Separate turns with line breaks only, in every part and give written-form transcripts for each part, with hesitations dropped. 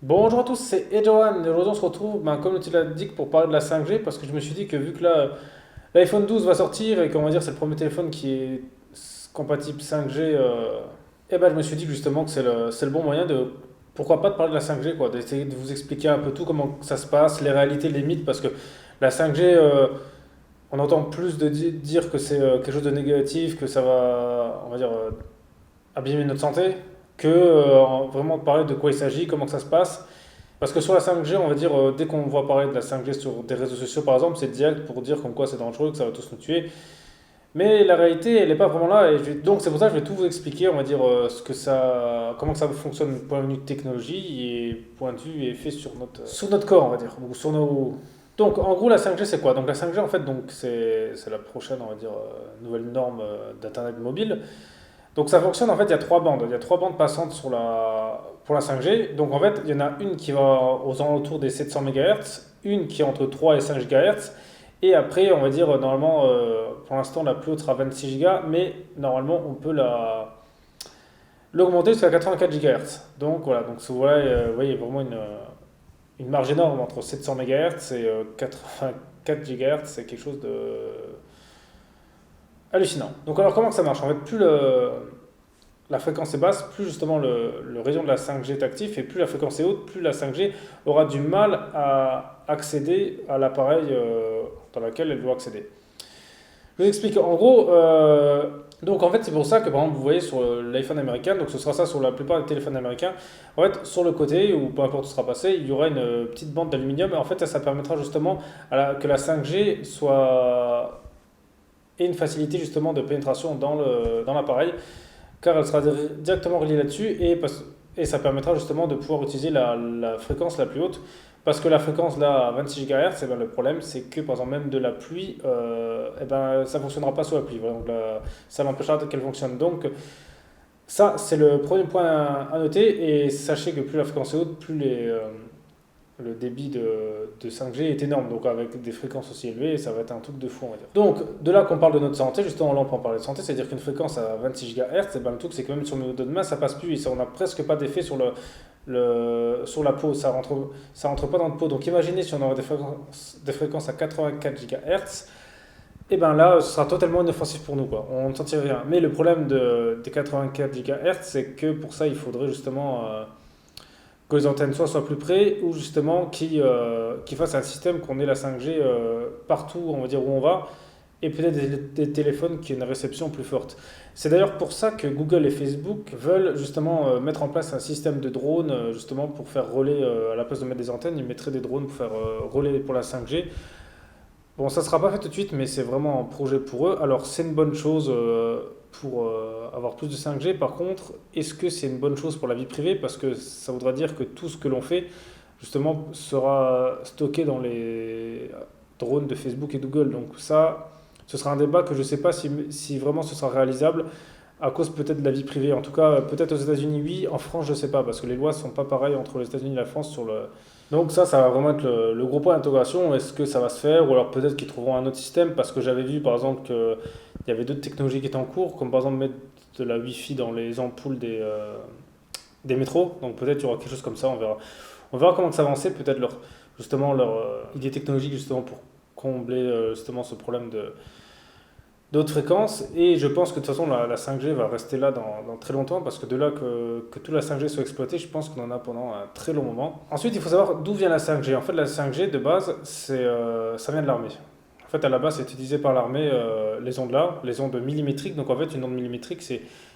Bonjour à tous, c'est Edouard et aujourd'hui on se retrouve, comme tu l'as dit, pour parler de la 5G parce que je me suis dit que vu que là l'iPhone 12 va sortir et qu'on va dire c'est le premier téléphone qui est compatible 5G, et ben je me suis dit que justement que c'est le bon moyen de pourquoi pas de parler de la 5G quoi, d'essayer de vous expliquer un peu tout comment ça se passe, les réalités, les mythes parce que la 5G on entend plus de dire que c'est quelque chose de négatif, que ça va on va dire abîmer notre santé que vraiment parler de quoi il s'agit, comment que ça se passe. Parce que sur la 5G, on va dire, dès qu'on voit parler de la 5G sur des réseaux sociaux, par exemple, c'est direct pour dire comme quoi c'est dangereux, que ça va tous nous tuer. Mais la réalité, elle n'est pas vraiment là. Donc c'est pour ça que je vais tout vous expliquer, on va dire, comment que ça fonctionne point de vue de technologie et point de vue effet sur notre corps, on va dire. Ou sur nos... Donc en gros, la 5G, c'est quoi? Donc la 5G, en fait, donc, c'est la prochaine, on va dire, nouvelle norme d'Internet mobile. Donc ça fonctionne, en fait, il y a trois bandes. Il y a trois bandes passantes pour la 5G. Donc en fait, il y en a une qui va aux alentours des 700 MHz, une qui est entre 3 et 5 GHz, et après, on va dire, normalement, pour l'instant, la plus haute sera 26 Go, mais normalement, on peut l'augmenter jusqu'à 84 GHz. Donc voilà, donc vous voyez vraiment une marge énorme entre 700 MHz et 84 GHz, c'est quelque chose de hallucinant. Donc alors comment que ça marche? En fait, la fréquence est basse, plus justement le rayon de la 5G est actif, et plus la fréquence est haute, plus la 5G aura du mal à accéder à l'appareil dans lequel elle doit accéder. Je vous explique. En gros, donc en fait c'est pour ça que par exemple vous voyez sur l'iPhone américain, donc ce sera ça sur la plupart des téléphones américains, en fait sur le côté, ou peu importe où ce sera passé, il y aura une petite bande d'aluminium, et en fait ça permettra justement que la 5G ait une facilité justement de pénétration dans l'appareil, car elle sera directement reliée là-dessus et ça permettra justement de pouvoir utiliser la fréquence la plus haute. Parce que la fréquence là à 26 GHz, eh ben, le problème c'est que par exemple même de la pluie, eh ben, ça ne fonctionnera pas sous la pluie. Voilà, donc ça l'empêchera qu'elle fonctionne. Donc ça c'est le premier point à noter et sachez que plus la fréquence est haute, plus le débit de 5G est énorme, donc avec des fréquences aussi élevées, ça va être un truc de fou, on va dire. Donc, de là qu'on parle de notre santé, justement, là on peut en parler de santé, c'est-à-dire qu'une fréquence à 26 GHz, et ben, le truc c'est que même sur nos doigts de main, ça passe plus, et ça, on n'a presque pas d'effet sur la peau, ça rentre pas dans la peau. Donc imaginez si on aurait des fréquences à 84 GHz, et ben là, ce sera totalement inoffensif pour nous, quoi. On ne sentirait rien. Mais le problème des 84 GHz, c'est que pour ça, il faudrait justement que les antennes soient plus près ou justement qui fassent un système qu'on ait la 5G partout, on va dire où on va, et peut-être des téléphones qui aient une réception plus forte. C'est d'ailleurs pour ça que Google et Facebook veulent justement mettre en place un système de drones justement pour faire relais, à la place de mettre des antennes, ils mettraient des drones pour faire relais pour la 5G. Bon, ça ne sera pas fait tout de suite, mais c'est vraiment un projet pour eux. Alors, c'est une bonne chose pour avoir plus de 5G. Par contre, est-ce que c'est une bonne chose pour la vie privée? Parce que ça voudra dire que tout ce que l'on fait, justement, sera stocké dans les drones de Facebook et Google. Donc ça, ce sera un débat que je ne sais pas si vraiment ce sera réalisable à cause peut-être de la vie privée. En tout cas, peut-être aux États-Unis, oui. En France, je ne sais pas, parce que les lois ne sont pas pareilles entre les États-Unis et la France sur le, donc ça va vraiment être le gros point d'interrogation. Est-ce que ça va se faire? Ou alors peut-être qu'ils trouveront un autre système, parce que j'avais vu par exemple qu'il y avait d'autres technologies qui étaient en cours, comme par exemple mettre de la Wi-Fi dans les ampoules des métros. Donc peut-être il y aura quelque chose comme ça, on verra. On verra comment ça va avancer, peut-être justement leur idée technologique justement pour combler justement ce problème d'autres fréquences. Et je pense que de toute façon, la 5G va rester là dans très longtemps, parce que de là que toute la 5G soit exploitée, je pense qu'on en a pendant un très long moment. Ensuite, il faut savoir d'où vient la 5G. En fait, la 5G, de base, ça vient de l'armée. En fait, à la base, c'est utilisé par l'armée, les ondes là, les ondes millimétriques. Donc, en fait, une onde millimétrique,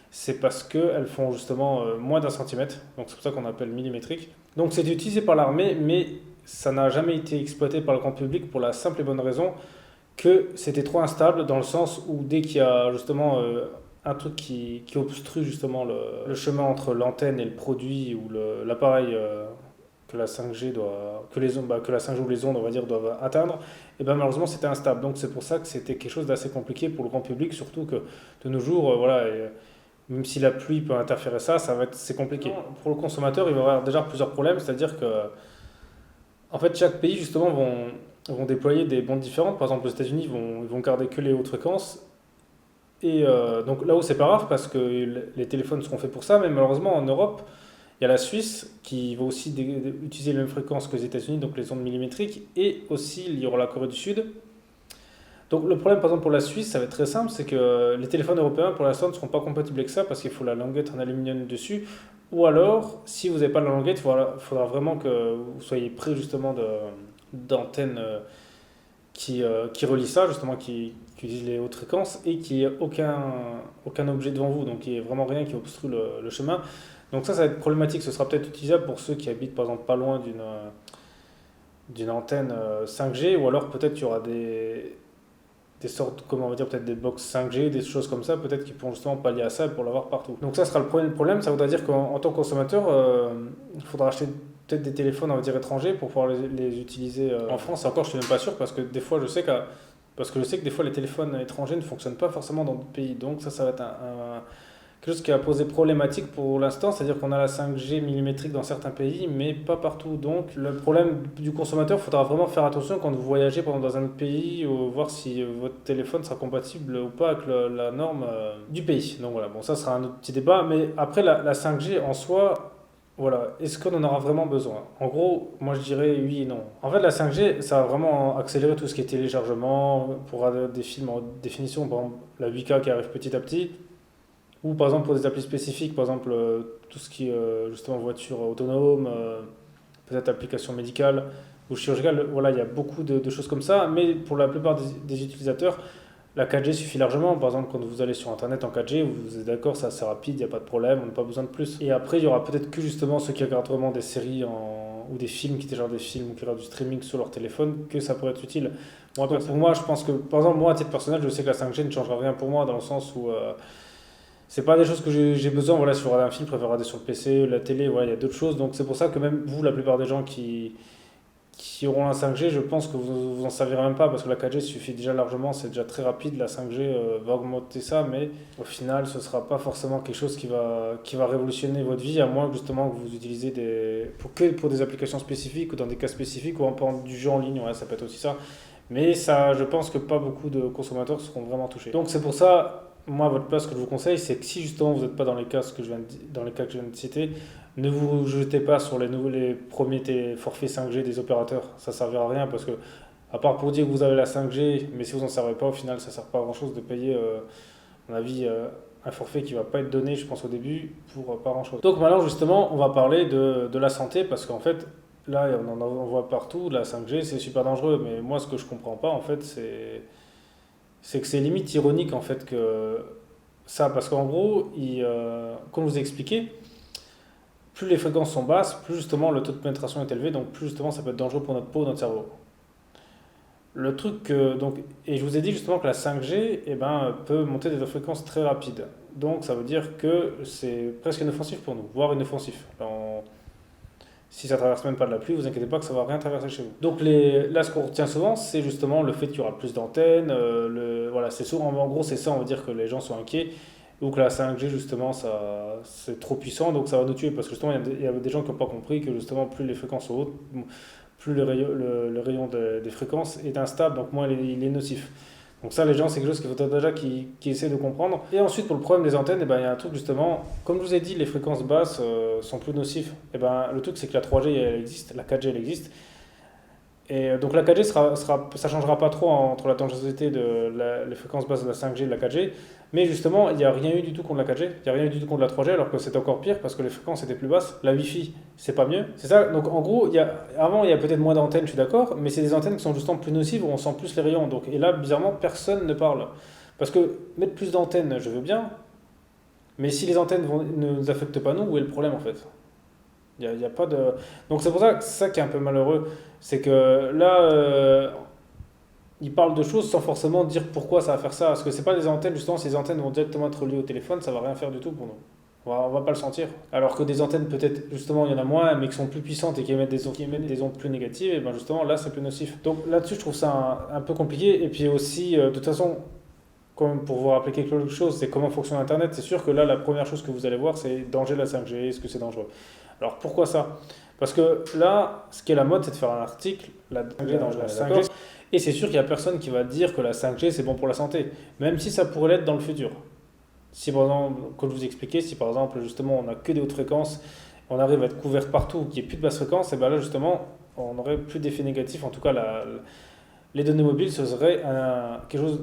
c'est parce qu'elles font justement moins d'un centimètre. Donc, c'est pour ça qu'on appelle millimétrique. Donc, c'est utilisé par l'armée, mais ça n'a jamais été exploité par le grand public pour la simple et bonne raison que c'était trop instable, dans le sens où dès qu'il y a justement un truc qui obstrue justement le chemin entre l'antenne et le produit ou l'appareil que la 5G que la 5G ou les ondes on va dire doivent atteindre, et ben malheureusement c'était instable. Donc c'est pour ça que c'était quelque chose d'assez compliqué pour le grand public, surtout que de nos jours voilà, même si la pluie peut interférer c'est compliqué. Pour le consommateur, il va y avoir déjà plusieurs problèmes, c'est-à-dire que en fait, chaque pays, justement, vont déployer des bandes différentes. Par exemple, aux États-Unis, ils vont garder que les hautes fréquences. Et donc là où c'est pas grave, parce que les téléphones seront faits pour ça, mais malheureusement, en Europe, Il y a la Suisse qui va aussi utiliser les mêmes fréquences que les États-Unis, donc les ondes millimétriques, et aussi il y aura la Corée du Sud. Donc le problème par exemple pour la Suisse, ça va être très simple, c'est que les téléphones européens pour l'instant ne seront pas compatibles avec ça parce qu'il faut la languette en aluminium dessus. Ou alors, si vous n'avez pas la languette, il faudra vraiment que vous soyez près justement d'antennes qui relient ça, justement qui utilisent les hautes fréquences et qui ait aucun objet devant vous, donc il n'y a vraiment rien qui obstrue le chemin. Donc ça va être problématique, ce sera peut-être utilisable pour ceux qui habitent par exemple pas loin d'une antenne 5G, ou alors peut-être qu'il y aura des sortes, comment on va dire, peut-être des box 5G, des choses comme ça, peut-être qui pourront justement pallier à ça pour l'avoir partout. Donc ça sera le premier problème, ça voudra dire qu'en tant que consommateur, il faudra acheter peut-être des téléphones, on va dire, étrangers pour pouvoir les utiliser en France. Et encore, je suis même pas sûr parce que des fois, parce que je sais que des fois, les téléphones étrangers ne fonctionnent pas forcément dans d'autres pays. Donc ça va être quelque chose qui a posé problématique pour l'instant, c'est-à-dire qu'on a la 5G millimétrique dans certains pays, mais pas partout. Donc le problème du consommateur, il faudra vraiment faire attention quand vous voyagez dans un autre pays, ou voir si votre téléphone sera compatible ou pas avec la norme du pays. Donc voilà, bon, ça sera un autre petit débat, mais après la 5G en soi, voilà, est-ce qu'on en aura vraiment besoin? En gros, moi je dirais oui et non. En fait, la 5G, ça va vraiment accélérer tout ce qui est téléchargement, pour regarder des films en définition, par exemple la 8K qui arrive petit à petit. Ou par exemple pour des applis spécifiques, par exemple tout ce qui est justement voiture autonome, peut-être application médicale ou chirurgicale, voilà, il y a beaucoup de choses comme ça, mais pour la plupart des utilisateurs, la 4G suffit largement. Par exemple, quand vous allez sur Internet en 4G, vous êtes d'accord, c'est assez rapide, il n'y a pas de problème, on n'a pas besoin de plus. Et après, il y aura peut-être que justement ceux qui regardent vraiment des séries ou des films, qui téléchargent des films ou qui regardent du streaming sur leur téléphone, que ça pourrait être utile. Moi, pour moi, je pense que, par exemple, moi, à titre personnel, je sais que la 5G ne changera rien pour moi, dans le sens où c'est pas des choses que j'ai besoin. Voilà, si je regarde un film, je préfère regarder sur le PC, la télé, voilà, il y a d'autres choses. Donc c'est pour ça que même vous, la plupart des gens qui auront la 5G, je pense que vous en servirez même pas parce que la 4G suffit déjà largement, c'est déjà très rapide. La 5G va augmenter ça, mais au final, ce sera pas forcément quelque chose qui va révolutionner votre vie, à moins que justement que vous utilisez pour des applications spécifiques ou dans des cas spécifiques ou en parlant du jeu en ligne, ouais, ça peut être aussi ça. Mais ça, je pense que pas beaucoup de consommateurs seront vraiment touchés. Donc c'est pour ça. Moi, à votre place, ce que je vous conseille, c'est que si justement vous n'êtes pas dans les cas dans les cas que je viens de citer, ne vous jetez pas sur les premiers forfaits 5G des opérateurs. Ça ne servira à rien parce que, à part pour dire que vous avez la 5G, mais si vous n'en servez pas, au final, ça ne sert pas à grand chose de payer, à mon avis, un forfait qui ne va pas être donné, je pense, au début, pour pas grand chose. Donc maintenant, justement, on va parler de la santé parce qu'en fait, là, on voit partout, la 5G, c'est super dangereux. Mais moi, ce que je ne comprends pas, en fait, c'est que c'est limite ironique en fait que ça, parce qu'en gros, comme je vous ai expliqué, plus les fréquences sont basses, plus justement le taux de pénétration est élevé, donc plus justement ça peut être dangereux pour notre peau, notre cerveau. Le truc et je vous ai dit justement que la 5G peut monter des fréquences très rapides. Donc ça veut dire que c'est presque inoffensif pour nous, voire inoffensif. Si ça traverse même pas de la pluie, vous inquiétez pas que ça va rien traverser chez vous. Donc là, ce qu'on retient souvent, c'est justement le fait qu'il y aura plus d'antennes. Voilà, c'est souvent, en gros, c'est ça, on va dire que les gens sont inquiets. Ou que la 5G, justement, c'est trop puissant, donc ça va nous tuer. Parce que justement, il y a des gens qui n'ont pas compris que justement, plus les fréquences sont hautes, plus le rayon des fréquences est instable, donc moins il est nocif. Donc ça, les gens, c'est quelque chose qu'il faudrait déjà qu'ils essaient de comprendre. Et ensuite, pour le problème des antennes, il y a un truc justement, comme je vous ai dit, les fréquences basses sont plus nocives. Le truc, c'est que la 3G, elle existe, la 4G, elle existe. Et donc la 4G, ça changera pas trop entre la dangerosité les fréquences basses de la 5G et de la 4G. Mais justement, il n'y a rien eu du tout contre la 4G, il n'y a rien eu du tout contre la 3G, alors que c'est encore pire parce que les fréquences étaient plus basses. La Wi-Fi, c'est pas mieux. C'est ça, donc en gros, avant, il y a peut-être moins d'antennes, je suis d'accord, mais c'est des antennes qui sont justement plus nocives où on sent plus les rayons. Donc, et là, bizarrement, personne ne parle. Parce que mettre plus d'antennes, je veux bien, mais si les antennes ne nous affectent pas nous, où est le problème en fait? Il y a pas de... Donc c'est pour ça que c'est ça qui est un peu malheureux, c'est que là, ils parlent de choses sans forcément dire pourquoi ça va faire ça. Parce que c'est pas des antennes, justement, ces antennes vont directement être reliées au téléphone, ça va rien faire du tout pour nous. On va pas le sentir. Alors que des antennes, peut-être, justement, il y en a moins, mais qui sont plus puissantes et qui émettent des ondes plus négatives, et ben justement, là, c'est plus nocif. Donc là-dessus, je trouve ça un peu compliqué. Et puis aussi, de toute façon, comme pour vous rappeler quelque chose, c'est comment fonctionne Internet. C'est sûr que là, la première chose que vous allez voir, c'est danger de la 5G, est-ce que c'est dangereux? Alors pourquoi ça? Parce que là, ce qui est la mode, c'est de faire un article, la 5G, danger de la 5G. Et c'est sûr qu'il n'y a personne qui va dire que la 5G, c'est bon pour la santé, même si ça pourrait l'être dans le futur. Si par exemple, comme je vous expliquais, si par exemple, justement, on n'a que des hautes fréquences on arrive à être couvert partout, qu'il n'y ait plus de basse fréquence, et bien là justement, on n'aurait plus d'effet négatif. En tout cas, les données mobiles, ce serait quelque chose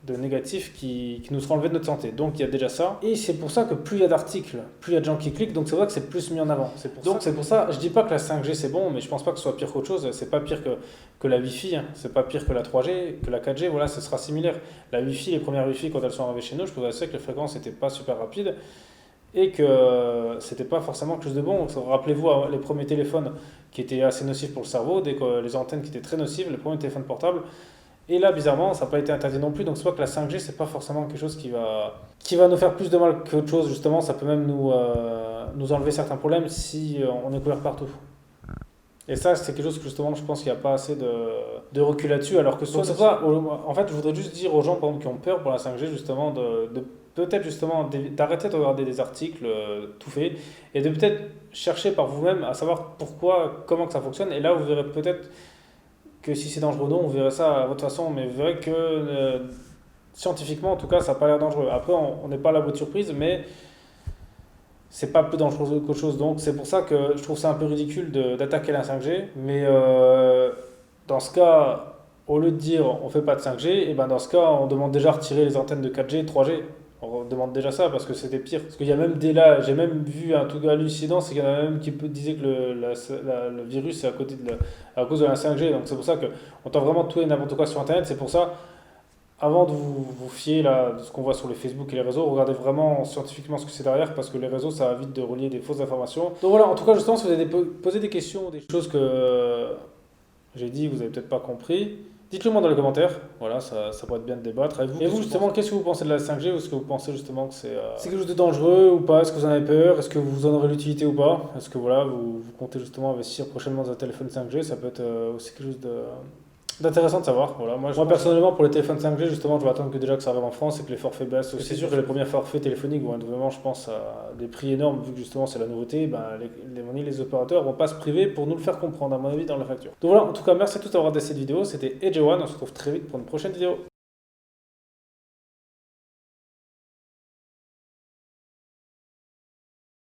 de négatif qui nous sera enlevé de notre santé. Donc il y a déjà ça. Et c'est pour ça que plus il y a d'articles, plus il y a de gens qui cliquent, donc c'est vrai que c'est plus mis en avant. C'est pour ça, je dis pas que la 5G c'est bon, mais je pense pas que ce soit pire qu'autre chose. C'est pas pire que la Wi-Fi, hein. C'est pas pire que la 3G, que la 4G, voilà, ce sera similaire. La Wi-Fi, les premières Wi-Fi quand elles sont arrivées chez nous, je peux vous assurer que les fréquences n'étaient pas super rapides et que c'était pas forcément quelque chose de bon. Rappelez-vous les premiers téléphones qui étaient assez nocifs pour le cerveau, les antennes qui étaient très nocives, les premiers téléphones portables. Et là, bizarrement, ça n'a pas été interdit non plus. Donc, c'est pas que la 5G, c'est pas forcément quelque chose qui va nous faire plus de mal qu'autre chose. Justement, ça peut même nous enlever certains problèmes si on est couvert partout. Et ça, c'est quelque chose que justement, je pense qu'il n'y a pas assez de recul là-dessus. Alors que en fait, je voudrais juste dire aux gens, par exemple, qui ont peur pour la 5G, justement, de peut-être justement d'arrêter de regarder des articles tout faits et de peut-être chercher par vous-même à savoir comment que ça fonctionne. Et là, vous verrez peut-être que si c'est dangereux ou non, on verrait ça à votre façon, mais vous verrez que scientifiquement, en tout cas, ça n'a pas l'air dangereux. Après, on n'est pas à l'abri de surprise, mais c'est pas plus dangereux qu'autre chose. Donc, c'est pour ça que je trouve ça un peu ridicule d'attaquer la 5G, mais dans ce cas, au lieu de dire on fait pas de 5G, et ben dans ce cas, on demande déjà à retirer les antennes de 4G, 3G. On demande déjà ça parce que c'était pire. Parce qu'il y a même j'ai même vu un truc hallucinant, c'est qu'il y en a même qui disaient que le virus c'est à cause de la 5G. Donc c'est pour ça qu'on entend vraiment tout et n'importe quoi sur Internet. C'est pour ça, avant de vous fier de ce qu'on voit sur les Facebook et les réseaux, regardez vraiment scientifiquement ce que c'est derrière parce que les réseaux ça va vite de relier des fausses informations. Donc voilà, en tout cas, justement, si vous avez posé des questions, des choses que j'ai dit, vous avez peut-être pas compris. Dites-le moi dans les commentaires, voilà, ça pourrait être bien de débattre avec vous. Et vous, justement, qu'est-ce que vous pensez de la 5G? Est-ce que vous pensez justement que c'est quelque chose de dangereux ou pas? Est-ce que vous en avez peur? Est-ce que vous en aurez l'utilité ou pas? Est-ce que voilà, vous comptez justement investir prochainement dans un téléphone 5G? Ça peut être aussi quelque chose d'intéressant de savoir. Voilà. Moi, personnellement, pour les téléphones 5G, justement, je vais attendre que ça arrive en France et que les forfaits baissent. C'est sûr que les premiers forfaits téléphoniques vont être vraiment, je pense, à des prix énormes, vu que justement c'est la nouveauté. Ben, les opérateurs vont pas se priver pour nous le faire comprendre, à mon avis, dans la facture. Donc voilà, en tout cas, merci à tous d'avoir regardé cette vidéo. C'était Edgeone. On se retrouve très vite pour une prochaine vidéo.